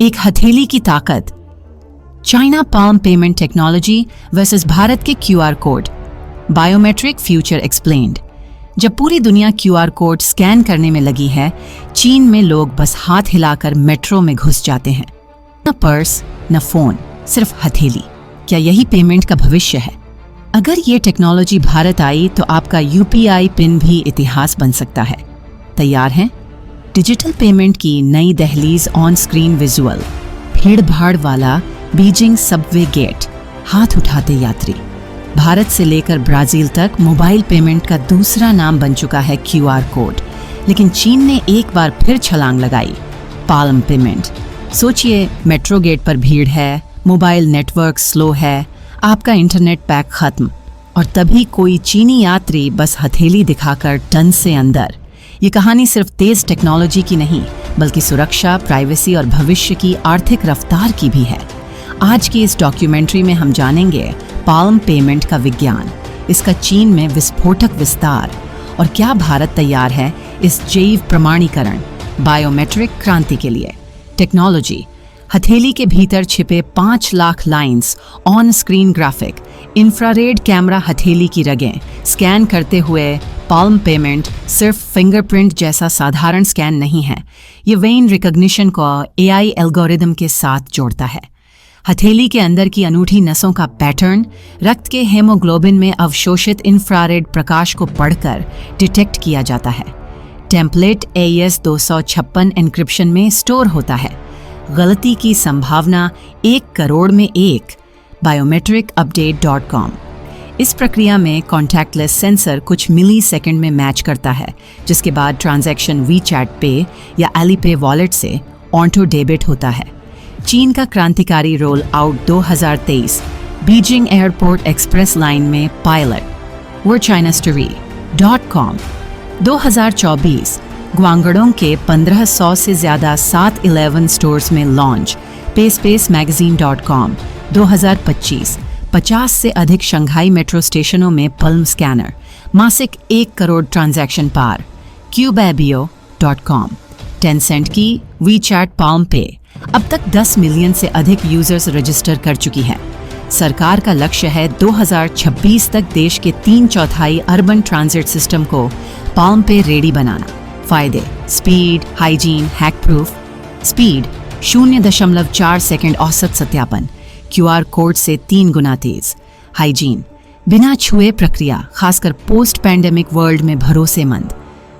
एक हथेली की ताकत। China palm payment technology versus Bharat के QR code. Biometric future explained. जब पूरी दुनिया क्यूआर कोड स्कैन करने में लगी है, चीन में लोग बस हाथ हिलाकर मेट्रो में घुस जाते हैं। न पर्स, न फोन, सिर्फ हथेली। क्या यही पेमेंट का भविष्य है? अगर ये टेक्नोलॉजी भारत आई तो आपका यूपीआई पिन भी इतिहास बन सकता है। तैयार हैं? डिजिटल पेमेंट की नई दहलीज ऑन स्क्रीन विजुअल। भीड़ भाड़ वाला बीजिंग सबवे गेट, हाथ उठाते यात्री। भारत से लेकर ब्राजील तक मोबाइल पेमेंट का दूसरा नाम बन चुका है क्यूआर कोड। लेकिन चीन ने एक बार फिर छलांग लगाई, पाल्म पेमेंट। सोचिए, मेट्रो गेट पर भीड़ है, मोबाइल नेटवर्क स्लो है, आपका इंटरनेट पैक खत्म, और तभी कोई चीनी यात्री बस हथेली दिखाकर टन से अंदर। ये कहानी सिर्फ तेज टेक्नोलॉजी की नहीं, बल्कि सुरक्षा, प्राइवेसी और भविष्य की आर्थिक रफ्तार की भी है। आज की इस डॉक्यूमेंट्री में हम जानेंगे पाल्म पेमेंट का विज्ञान, इसका चीन में विस्फोटक विस्तार, और क्या भारत तैयार है इस जैव प्रमाणीकरण बायोमेट्रिक क्रांति के लिए। टेक्नोलॉजी। हथेली के भीतर छिपे 5 lakh lines, on screen graphic, infrared camera हथेली की रगें स्कैन करते हुए। पाल्म पेमेंट सिर्फ फिंगरप्रिंट जैसा साधारण स्कैन नहीं है, ये वेन रिकॉग्निशन को एआई एल्गोरिदम के साथ जोड़ता है। हथेली के अंदर की अनूठी नसों का पैटर्न रक्त के हेमोग्लोबिन में अवशोषित इंफ्रारेड प्रकाश को पढ़कर डिटेक्ट किया जाता है। टेम्पलेट AES 256 एन्क्रिप्शन में स्टोर होता है। गलती की संभावना 1 करोड़ में 1। biometricupdate.com। इस प्रक्रिया में कॉन्टैक्टलेस सेंसर कुछ मिली सेकेंड में मैच करता है, जिसके बाद ट्रांजैक्शन WeChat पे या Alipay वॉलेट से ऑटो डेबिट होता है। चीन का क्रांतिकारी roll out 2023 Beijing airport express line में पायलट। WordChinaStory.com। 2024 ग्वांगडोंग के 1500 से ज़्यादा 7-Eleven स्टोर्स में लॉन्च। PaySpaceMagazine.com। 2025 50 से अधिक शंघाई मेट्रो स्टेशनों में पल्म स्कैनर, मासिक 1 करोड़ ट्रांजैक्शन पार। Qbabio.com। Tencent की WeChat पाल्म पे अब तक 10 मिलियन से अधिक यूजर्स रजिस्टर कर चुकी है। सरकार का लक्ष्य है 2026 तक देश के 3/4 अर्बन ट्रांजिट सिस्टम को पाल्म पे रेडी बनाना। फायदे: speed, hygiene, hack proof. Speed 0.4 second औसत सत्यापन, क्यूआर कोड से 3 गुना तेज। हाइजीन बिना छुए प्रक्रिया, खासकर पोस्ट पैंडेमिक वर्ल्ड में भरोसेमंद।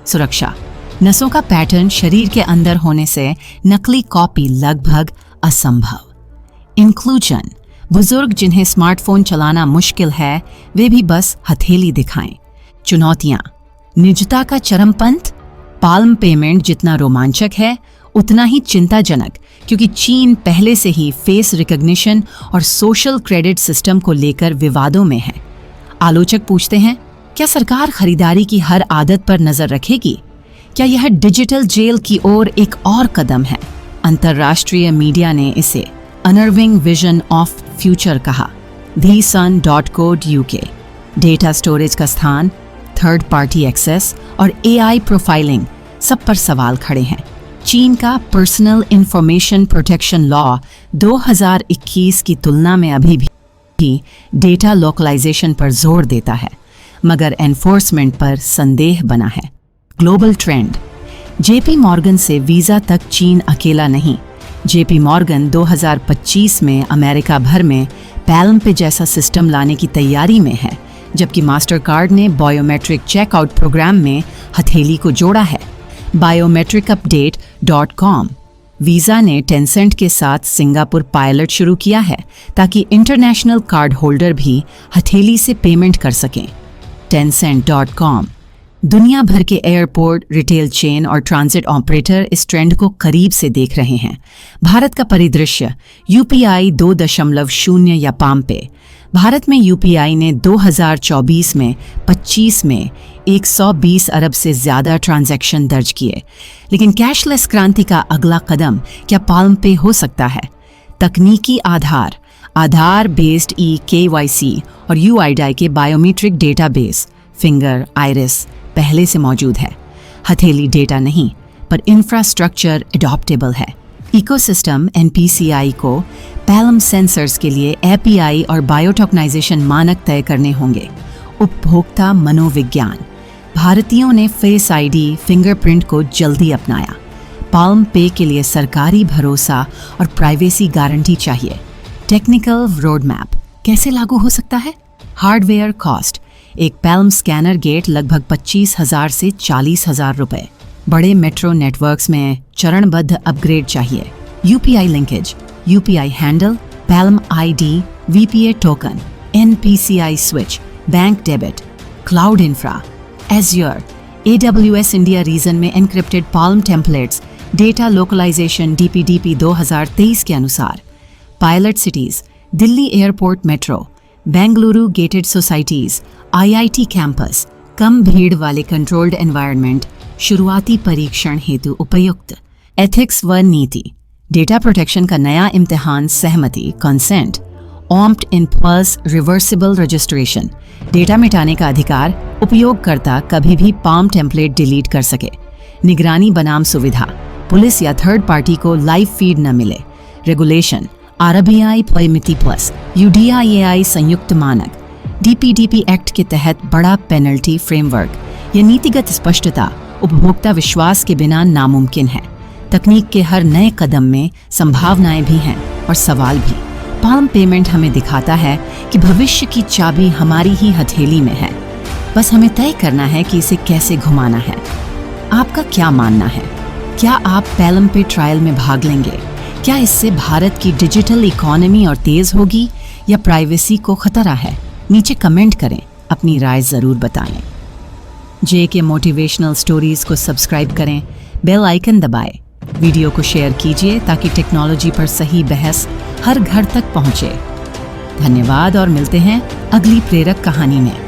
सुरक्षा नसों का पैटर्न शरीर के अंदर होने से नकली कॉपी लगभग असंभव। इंक्लूजन बुजुर्ग जिन्हें स्मार्टफोन चलाना मुश्किल है, वे भी बस हथेली दिखाएं। चुनौतियां निजता का चरमपंथ। पाल्म पेमेंट जितना रोमांचक है उतना ही चिंताजनक, क्योंकि चीन पहले से ही फेस रिकॉग्निशन और सोशल क्रेडिट सिस्टम को लेकर विवादों में है। आलोचक पूछते हैं, क्या सरकार खरीदारी की हर आदत पर नजर रखेगी? क्या यह डिजिटल जेल की ओर एक और कदम है? अंतर्राष्ट्रीय मीडिया ने इसे अनर्विंग विजन ऑफ फ्यूचर कहा। thesun.co.uk। डेटा स्टोरेज का स्थान, थर्ड पार्टी एक्सेस और AI प्रोफाइलिंग, सब पर सवाल खड़े हैं। चीन का पर्सनल इंफॉर्मेशन प्रोटेक्शन लॉ 2021 की तुलना में अभी भी डेटा लोकलाइजेशन पर जोर देता है, मगर एनफोर्समेंट पर संदेह बना है। Global trend. JP मॉर्गन से वीज़ा तक चीन अकेला नहीं। JP मॉर्गन 2025 में अमेरिका भर में पाल्म पे जैसा सिस्टम लाने की तैयारी में है, जबकि मास्टरकार्ड ने बायोमेट्रिक चेकआउट प्रोग्राम में हथेली को जोड़ा है। biometricupdate.com। वीज़ा ने टेंसेंट के साथ सिंगापुर पायलट शुरू किया है, ताकि इंटरनेशनल कार्ड होल्डर भी हथेली से पेमेंट कर सकें। tencent.com। दुनिया भर के एयरपोर्ट, रिटेल चेन और ट्रांजिट ऑपरेटर इस ट्रेंड को करीब से देख रहे हैं। भारत का परिदृश्य, यूपीआई 2.0 या पाम पे। भारत में यूपीआई ने 2024 में 25 में 120 अरब से ज़्यादा ट्रांजैक्शन दर्ज किए। लेकिन कैशलेस क्रांति का अगला कदम क्या पाल्म पे हो सकता है? तकनीकी आधार बेस्ड KYC और UIDAI के बायोमेट्रिक डेटाबेस, फिंगर, आइरिस पहले से मौजूद है। हथेली डेटा नहीं, पर इंफ्रास्ट्रक्चर एडॉप्टेबल है। इकोसिस्टम एनपीसीआई को पैलम सेंसर्स के लिए एपीआई और बायोटोकनाइजेशन मानक तय करने होंगे। उपभोक्ता मनोविज्ञान, भारतीयों ने फेस आईडी फिंगरप्रिंट को जल्दी अपनाया। पाल्म पे के लिए सरकारी भरोसा और प्राइवेसी गारंटी चाहिए। टेक्निकल रोड मैप कैसे लागू हो सकता है? हार्डवेयर कॉस्ट, एक पैल्म स्कैनर गेट लगभग 25,000 से 40,000 रुपए। बड़े मेट्रो नेटवर्क्स में चरणबद्ध अपग्रेड चाहिए। UPI linkage, UPI handle, palm ID, VPA token, NPCI switch, bank debit, cloud infra, Azure, AWS India region में encrypted palm templates, data localisation DPDP 2023 के अनुसार। Pilot cities, Delhi airport metro, Bengaluru gated societies, IIT campus, कम भीड़ वाले controlled environment, शुरुआती परीक्षण हेतु उपयुक्त। एथिक्स व नीति, डेटा प्रोटेक्शन का नया इम्तिहान, सहमति consent, ऑम्प्ट in plus reversible registration, data मिटाने का अधिकार, उपयोगकर्ता कभी भी पाल्म टेम्पलेट डिलीट कर सके। निगरानी बनाम सुविधा, पुलिस या थर्ड पार्टी को लाइव फीड न मिले। रेगुलेशन, RBI परिमिति प्लस, UDIAI संयुक्त मानक, DPDP एक्ट के तहत बड़ा पेनल्टी फ्रेमवर्क। यह नीतिगत स्पष्टता उपभोक्ता विश्वास के बिना नामुमकिन है। तकनीक के हर नए कदम में संभावनाएं भी हैं और सवाल भी। पाल्म पेमेंट हमें दिखाता है कि भविष्य की चाबी हमारी ही हथेली में है, बस हमें तय करना है कि इसे कैसे घुमाना है। आपका क्या मानना है? क्या आप पैल्म पे ट्रायल में भाग लेंगे? क्या इससे भारत की डिजिटल इकोनॉमी और तेज होगी या प्राइवेसी को खतरा है? नीचे कमेंट करें, अपनी राय जरूर बताएं। JK मोटिवेशनल स्टोरीज को सब्सक्राइब करें, बेल आइकन दबाएं, वीडियो को शेयर कीजिए ताकि टेक्नोलॉजी पर सही बहस हर घर तक पहुंचे। धन्यवाद और मिलते हैं अगली प्रेरक कहानी में।